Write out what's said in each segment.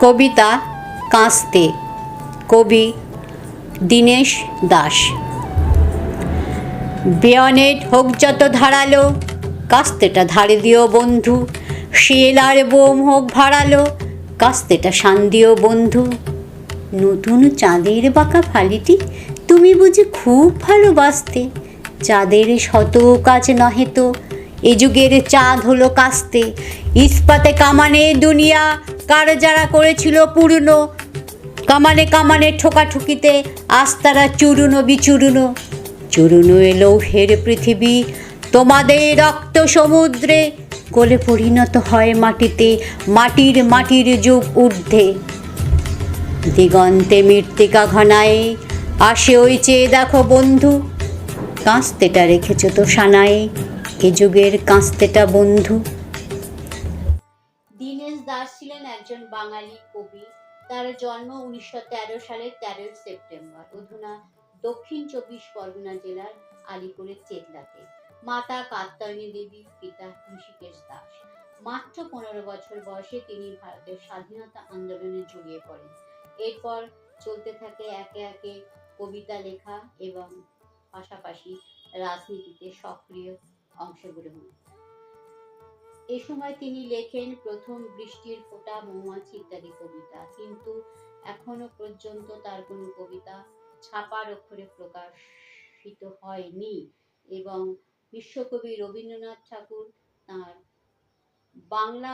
কবিতা কাস্তে, কবি দীনেশ দাস। বেয়নেট হোক যত ধারালো, কাস্তেটা ধারে দিও বন্ধু। শেল আর বোম হোক ভাড়ালো, কাস্তেটা শান দিও বন্ধু। নতুন চাঁদের বাঁকা ফালিটি তুমি বুঝি খুব ভালোবাসতে। চাঁদের শত কাজ নহে তো, এ যুগের চাঁদ হলো কাস্তে। ইস্পাতে কামানে দুনিয়া কার যারা করেছিল পুরনো। কামানে কামানে ঠোকাঠুকিতে আজ তারা চূর্ণ বিচূর্ণ। চূর্ণ লৌহের পৃথিবী তোমাদের রক্ত সমুদ্রে। কোলে পরিণত হয় মাটিতে, মাটির মাটির যুগ ঊর্ধ্বে। দিগন্তে মৃত্তিকা ঘনায় আসে ওই চেয়ে দেখো বন্ধু। কাস্তেটা রেখেছ তো সানায়, এ যুগের কাস্তেটা বন্ধু। দীনেশ দাস ছিলেন একজন বাঙালি কবি। তার জন্ম 1913 সালের 13 সেপ্টেম্বর অধুনা দক্ষিণ 24 পরগনা জেলার আলিপুরের চেতলাতে। মাতা কাত্যায়নী দেবী, পিতা ঋষিকেশ দাস। মাত্র 15 বছর বয়সে তিনি ভারতের স্বাধীনতা আন্দোলনে জড়িয়ে পড়েন। এরপর চলতে থাকে একে একে কবিতা লেখা এবং পাশাপাশি রাজনীতিতে সক্রিয় অংশগ্রহণ। এ সময় তিনি লেখেন প্রথম বৃষ্টির ফোঁটা, মৌমাছি ইত্যাদি কবিতা, কিন্তু এখনো পর্যন্ত তার কোনো কবিতা ছাপার অক্ষরে প্রকাশিত হয়নি। এবং বিশ্বকবি রবীন্দ্রনাথ ঠাকুর তাঁর বাংলা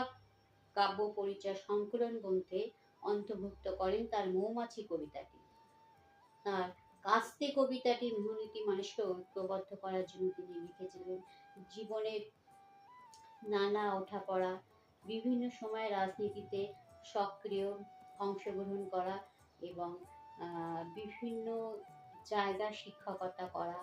কাব্য পরিচয় সংকলন গ্রন্থে অন্তর্ভুক্ত করেন তার মৌমাছি কবিতাটি। তার কাস্তে কবিতাটি মেহনতি মানুষকে ঐক্যবদ্ধ করার জন্য তিনি লিখেছিলেন। জীবনের নানা ওঠাপড়া, বিভিন্ন সময় রাজনীতিতে সক্রিয় অংশগ্রহণ করা এবং বিভিন্ন জায়গায় শিক্ষকতা করা।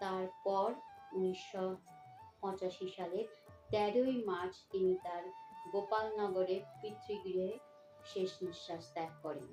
তারপর 1985 সালের 13ই মার্চ তিনি তার গোপালনগরের পিতৃগৃহে শেষ নিঃশ্বাস ত্যাগ করেন।